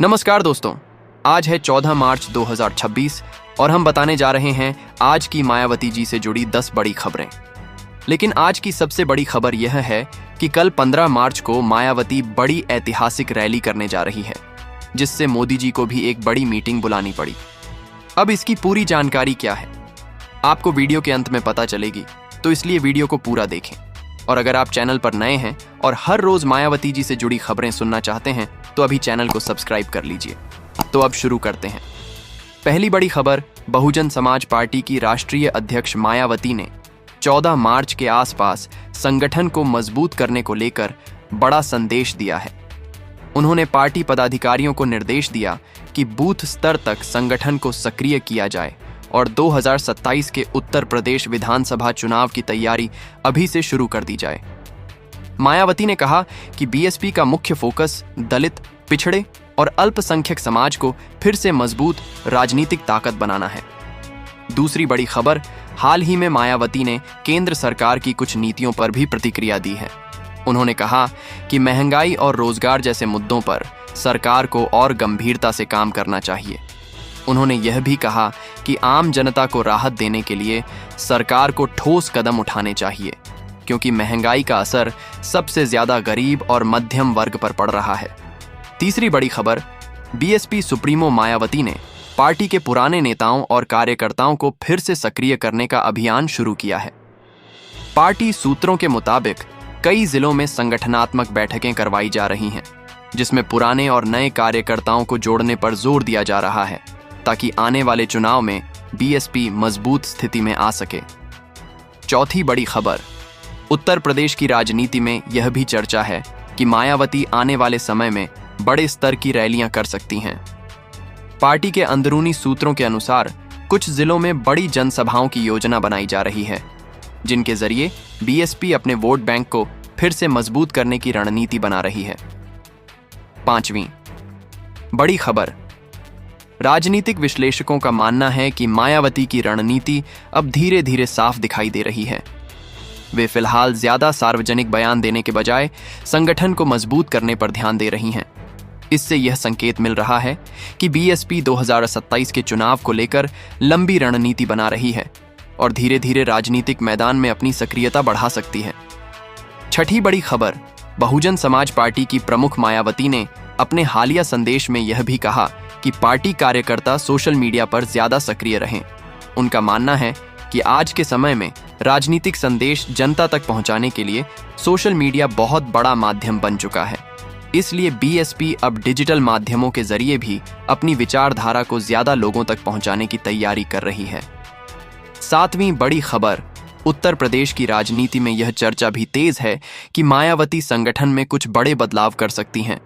नमस्कार दोस्तों, आज है 14 मार्च 2026 और हम बताने जा रहे हैं आज की मायावती जी से जुड़ी 10 बड़ी खबरें। लेकिन आज की सबसे बड़ी खबर यह है कि कल 15 मार्च को मायावती बड़ी ऐतिहासिक रैली करने जा रही है, जिससे मोदी जी को भी एक बड़ी मीटिंग बुलानी पड़ी। अब इसकी पूरी जानकारी क्या है आपको वीडियो के अंत में पता चलेगी, तो इसलिए वीडियो को पूरा देखें। और अगर आप चैनल पर नए हैं और हर रोज मायावती जी से जुड़ी खबरें सुनना चाहते हैं तो अभी चैनल को सब्सक्राइब कर लीजिए। तो अब शुरू करते हैं। पहली बड़ी खबर, बहुजन समाज पार्टी की राष्ट्रीय अध्यक्ष मायावती ने 14 मार्च के आसपास संगठन को मजबूत करने को लेकर बड़ा संदेश दिया है। उन्होंने पार्टी पदाधिकारियों को निर्देश दिया कि बूथ स्तर तक संगठन को सक्रिय किया जाए और 2027 के उत्तर प्रदेश विधानसभा चुनाव की तैयारी अभी से शुरू कर दी जाए। मायावती ने कहा कि बीएसपी का मुख्य फोकस दलित, पिछड़े और अल्पसंख्यक समाज को फिर से मजबूत राजनीतिक ताकत बनाना है। दूसरी बड़ी खबर, हाल ही में मायावती ने केंद्र सरकार की कुछ नीतियों पर भी प्रतिक्रिया दी है। उन्होंने कहा कि महंगाई और रोजगार जैसे मुद्दों पर सरकार को और गंभीरता से काम करना चाहिए। उन्होंने यह भी कहा कि आम जनता को राहत देने के लिए सरकार को ठोस कदम उठाने चाहिए, क्योंकि महंगाई का असर सबसे ज्यादा गरीब और मध्यम वर्ग पर पड़ रहा है। तीसरी बड़ी खबर, बीएसपी सुप्रीमो मायावती ने पार्टी के पुराने नेताओं और कार्यकर्ताओं को फिर से सक्रिय करने का अभियान शुरू किया है। पार्टी सूत्रों के मुताबिक कई जिलों में संगठनात्मक बैठकें करवाई जा रही हैं, जिसमें पुराने और नए कार्यकर्ताओं को जोड़ने पर जोर दिया जा रहा है, ताकि आने वाले चुनाव में बीएसपी मजबूत स्थिति में आ सके। चौथी बड़ी खबर, उत्तर प्रदेश की राजनीति में यह भी चर्चा है कि मायावती आने वाले समय में बड़े स्तर की रैलियां कर सकती हैं। पार्टी के अंदरूनी सूत्रों के अनुसार कुछ जिलों में बड़ी जनसभाओं की योजना बनाई जा रही है, जिनके जरिए बीएसपी अपने वोट बैंक को फिर से मजबूत करने की रणनीति बना रही है। पांचवीं बड़ी खबर, राजनीतिक विश्लेषकों का मानना है कि मायावती की रणनीति अब धीरे धीरे साफ दिखाई दे रही है। वे फिलहाल ज्यादा सार्वजनिक बयान देने के बजाय संगठन को मजबूत करने पर ध्यान दे रही हैं। इससे यह संकेत मिल रहा है कि बीएसपी 2027 के चुनाव को लेकर लंबी रणनीति बना रही है और धीरे धीरे राजनीतिक मैदान में अपनी सक्रियता बढ़ा सकती है। छठी बड़ी खबर, बहुजन समाज पार्टी की प्रमुख मायावती ने अपने हालिया संदेश में यह भी कहा कि पार्टी कार्यकर्ता सोशल मीडिया पर ज्यादा सक्रिय रहें। उनका मानना है कि आज के समय में राजनीतिक संदेश जनता तक पहुंचाने के लिए सोशल मीडिया बहुत बड़ा माध्यम बन चुका है। इसलिए बीएसपी अब डिजिटल माध्यमों के जरिए भी अपनी विचारधारा को ज्यादा लोगों तक पहुंचाने की तैयारी कर रही है। सातवीं बड़ी खबर, उत्तर प्रदेश की राजनीति में यह चर्चा भी तेज है कि मायावती संगठन में कुछ बड़े बदलाव कर सकती हैं।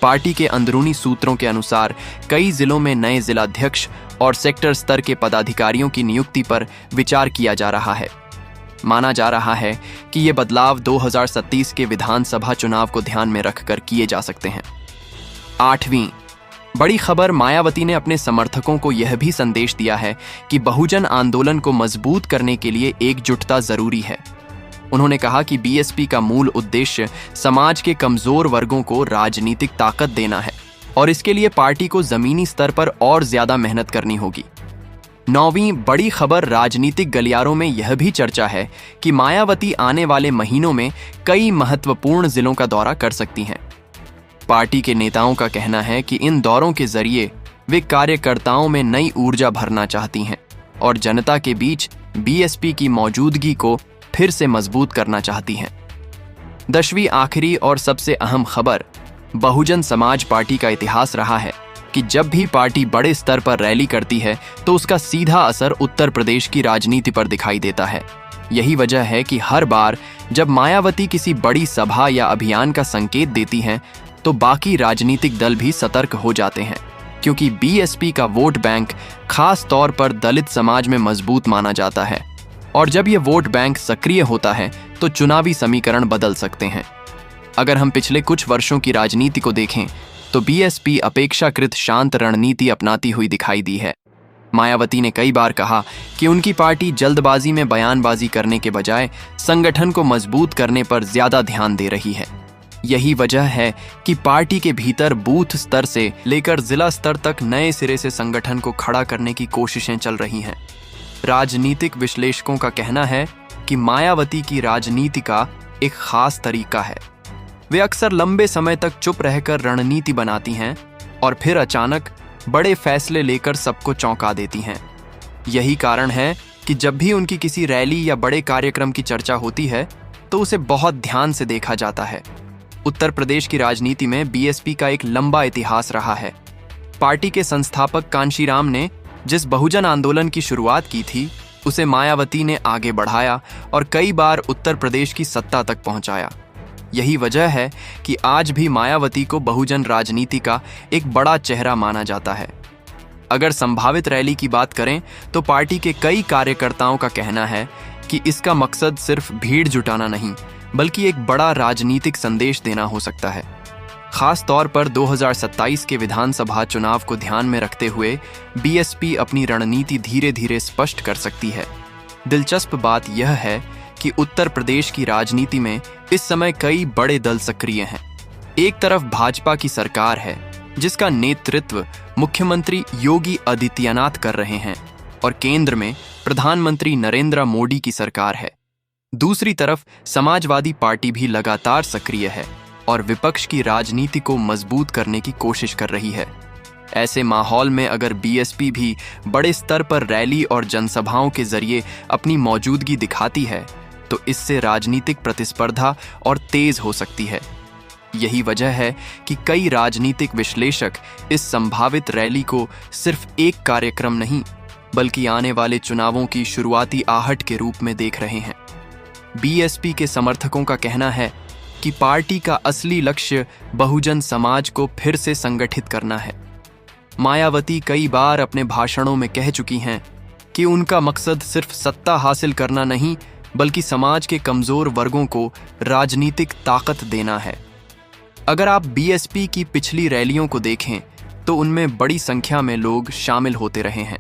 पार्टी के अंदरूनी सूत्रों के अनुसार कई जिलों में नए जिलाध्यक्ष और सेक्टर स्तर के पदाधिकारियों की नियुक्ति पर विचार किया जा रहा है। माना जा रहा है कि ये बदलाव 2027 के विधानसभा चुनाव को ध्यान में रखकर किए जा सकते हैं। आठवीं बड़ी खबर, मायावती ने अपने समर्थकों को यह भी संदेश दिया है कि बहुजन आंदोलन को मजबूत करने के लिए एकजुटता जरूरी है। उन्होंने कहा कि बीएसपी का मूल उद्देश्य समाज के कमजोर वर्गों को राजनीतिक ताकत देना है और इसके लिए पार्टी को जमीनी स्तर पर और ज्यादा मेहनत करनी होगी। नौवीं बड़ी खबर, राजनीतिक गलियारों में यह भी चर्चा है कि मायावती आने वाले महीनों में कई महत्वपूर्ण जिलों का दौरा कर सकती हैं। पार्टी के नेताओं का कहना है कि इन दौरों के जरिए वे कार्यकर्ताओं में नई ऊर्जा भरना चाहती हैं और जनता के बीच बीएसपी की मौजूदगी को फिर से मजबूत करना चाहती हैं। 10वीं आखिरी और सबसे अहम खबर, बहुजन समाज पार्टी का इतिहास रहा है कि जब भी पार्टी बड़े स्तर पर रैली करती है तो उसका सीधा असर उत्तर प्रदेश की राजनीति पर दिखाई देता है। यही वजह है कि हर बार जब मायावती किसी बड़ी सभा या अभियान का संकेत देती हैं तो बाकी राजनीतिक दल भी सतर्क हो जाते हैं, क्योंकि बीएसपी का वोट बैंक खास तौर पर दलित समाज में मजबूत माना जाता है और जब यह वोट बैंक सक्रिय होता है तो चुनावी समीकरण बदल सकते हैं। अगर हम पिछले कुछ वर्षों की राजनीति को देखें तो बीएसपी अपेक्षाकृत शांत रणनीति अपनाती हुई दिखाई दी है। मायावती ने कई बार कहा कि उनकी पार्टी जल्दबाजी में बयानबाजी करने के बजाय संगठन को मजबूत करने पर ज्यादा ध्यान दे रही है। यही वजह है कि पार्टी के भीतर बूथ स्तर से लेकर जिला स्तर तक नए सिरे से संगठन को खड़ा करने की कोशिशें चल रही हैं। राजनीतिक विश्लेषकों का कहना है कि मायावती की राजनीति का एक खास तरीका है। वे अक्सर लंबे समय तक चुप रहकर रणनीति बनाती हैं और फिर अचानक बड़े फैसले लेकर सबको चौंका देती हैं। यही कारण है कि जब भी उनकी किसी रैली या बड़े कार्यक्रम की चर्चा होती है तो उसे बहुत ध्यान से देखा जाता है। उत्तर प्रदेश की राजनीति में बीएसपी का एक लंबा इतिहास रहा है। पार्टी के संस्थापक कांशीराम ने जिस बहुजन आंदोलन की शुरुआत की थी उसे मायावती ने आगे बढ़ाया और कई बार उत्तर प्रदेश की सत्ता तक पहुंचाया। यही वजह है कि आज भी मायावती को बहुजन राजनीति का एक बड़ा चेहरा माना जाता है। अगर संभावित रैली की बात करें तो पार्टी के कई कार्यकर्ताओं का कहना है कि इसका मकसद सिर्फ भीड़ जुटाना नहीं बल्कि एक बड़ा राजनीतिक संदेश देना हो सकता है। खास तौर पर 2027 के विधानसभा चुनाव को ध्यान में रखते हुए बीएसपी अपनी रणनीति धीरे धीरे स्पष्ट कर सकती है। दिलचस्प बात यह है कि उत्तर प्रदेश की राजनीति में इस समय कई बड़े दल सक्रिय हैं। एक तरफ भाजपा की सरकार है जिसका नेतृत्व मुख्यमंत्री योगी आदित्यनाथ कर रहे हैं और केंद्र में प्रधानमंत्री नरेंद्र मोदी की सरकार है। दूसरी तरफ समाजवादी पार्टी भी लगातार सक्रिय है और विपक्ष की राजनीति को मजबूत करने की कोशिश कर रही है। ऐसे माहौल में अगर बीएसपी भी बड़े स्तर पर रैली और जनसभाओं के जरिए अपनी मौजूदगी दिखाती है तो इससे राजनीतिक प्रतिस्पर्धा और तेज हो सकती है। यही वजह है कि कई राजनीतिक विश्लेषक इस संभावित रैली को सिर्फ एक कार्यक्रम नहीं बल्कि आने वाले चुनावों की शुरुआती आहट के रूप में देख रहे हैं। बीएसपी के समर्थकों का कहना है कि पार्टी का असली लक्ष्य बहुजन समाज को फिर से संगठित करना है। मायावती कई बार अपने भाषणों में कह चुकी हैं कि उनका मकसद सिर्फ सत्ता हासिल करना नहीं बल्कि समाज के कमजोर वर्गों को राजनीतिक ताकत देना है। अगर आप बीएसपी की पिछली रैलियों को देखें तो उनमें बड़ी संख्या में लोग शामिल होते रहे हैं।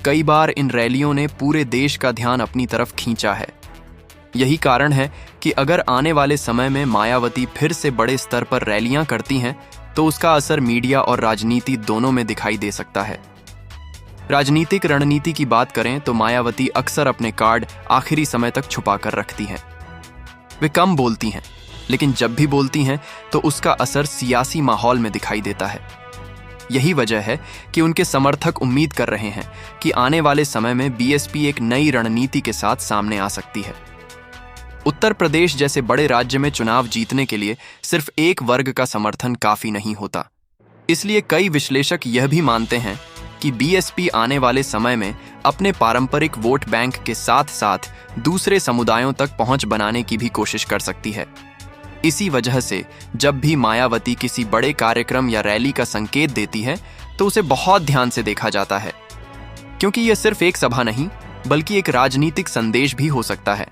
कई बार इन रैलियों ने पूरे देश का ध्यान अपनी तरफ खींचा है। यही कारण है कि अगर आने वाले समय में मायावती फिर से बड़े स्तर पर रैलियां करती हैं तो उसका असर मीडिया और राजनीति दोनों में दिखाई दे सकता है। राजनीतिक रणनीति की बात करें तो मायावती अक्सर अपने कार्ड आखिरी समय तक छुपा कर रखती हैं। वे कम बोलती हैं लेकिन जब भी बोलती हैं तो उसका असर सियासी माहौल में दिखाई देता है। यही वजह है कि उनके समर्थक उम्मीद कर रहे हैं कि आने वाले समय में बीएसपी एक नई रणनीति के साथ सामने आ सकती है। उत्तर प्रदेश जैसे बड़े राज्य में चुनाव जीतने के लिए सिर्फ एक वर्ग का समर्थन काफी नहीं होता। इसलिए कई विश्लेषक यह भी मानते हैं कि बीएसपी आने वाले समय में अपने पारंपरिक वोट बैंक के साथ साथ दूसरे समुदायों तक पहुंच बनाने की भी कोशिश कर सकती है। इसी वजह से जब भी मायावती किसी बड़े कार्यक्रम या रैली का संकेत देती है तो उसे बहुत ध्यान से देखा जाता है, क्योंकि यह सिर्फ एक सभा नहीं बल्कि एक राजनीतिक संदेश भी हो सकता है।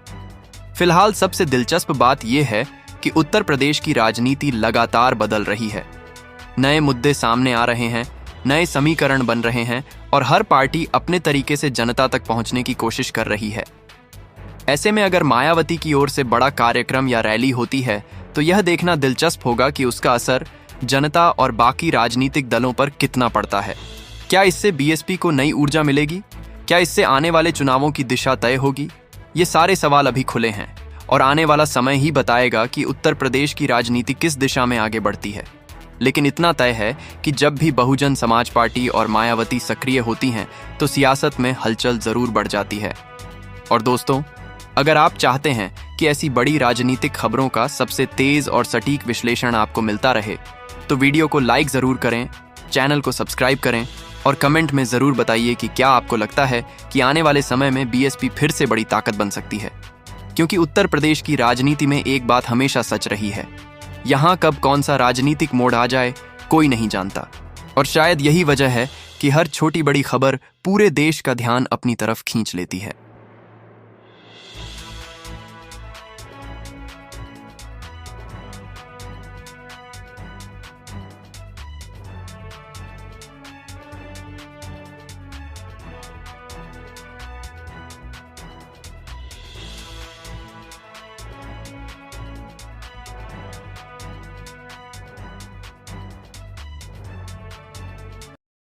फिलहाल सबसे दिलचस्प बात यह है कि उत्तर प्रदेश की राजनीति लगातार बदल रही है। नए मुद्दे सामने आ रहे हैं, नए समीकरण बन रहे हैं और हर पार्टी अपने तरीके से जनता तक पहुंचने की कोशिश कर रही है। ऐसे में अगर मायावती की ओर से बड़ा कार्यक्रम या रैली होती है तो यह देखना दिलचस्प होगा कि उसका असर जनता और बाकी राजनीतिक दलों पर कितना पड़ता है। क्या इससे बीएसपी को नई ऊर्जा मिलेगी? क्या इससे आने वाले चुनावों की दिशा तय होगी? ये सारे सवाल अभी खुले हैं और आने वाला समय ही बताएगा कि उत्तर प्रदेश की राजनीति किस दिशा में आगे बढ़ती है। लेकिन इतना तय है कि जब भी बहुजन समाज पार्टी और मायावती सक्रिय होती हैं तो सियासत में हलचल जरूर बढ़ जाती है। और दोस्तों, अगर आप चाहते हैं कि ऐसी बड़ी राजनीतिक खबरों का सबसे तेज और सटीक विश्लेषण आपको मिलता रहे तो वीडियो को लाइक ज़रूर करें, चैनल को सब्सक्राइब करें और कमेंट में ज़रूर बताइए कि क्या आपको लगता है कि आने वाले समय में बीएसपी फिर से बड़ी ताकत बन सकती है। क्योंकि उत्तर प्रदेश की राजनीति में एक बात हमेशा सच रही है, यहाँ कब कौन सा राजनीतिक मोड़ आ जाए कोई नहीं जानता। और शायद यही वजह है कि हर छोटी बड़ी खबर पूरे देश का ध्यान अपनी तरफ खींच लेती है।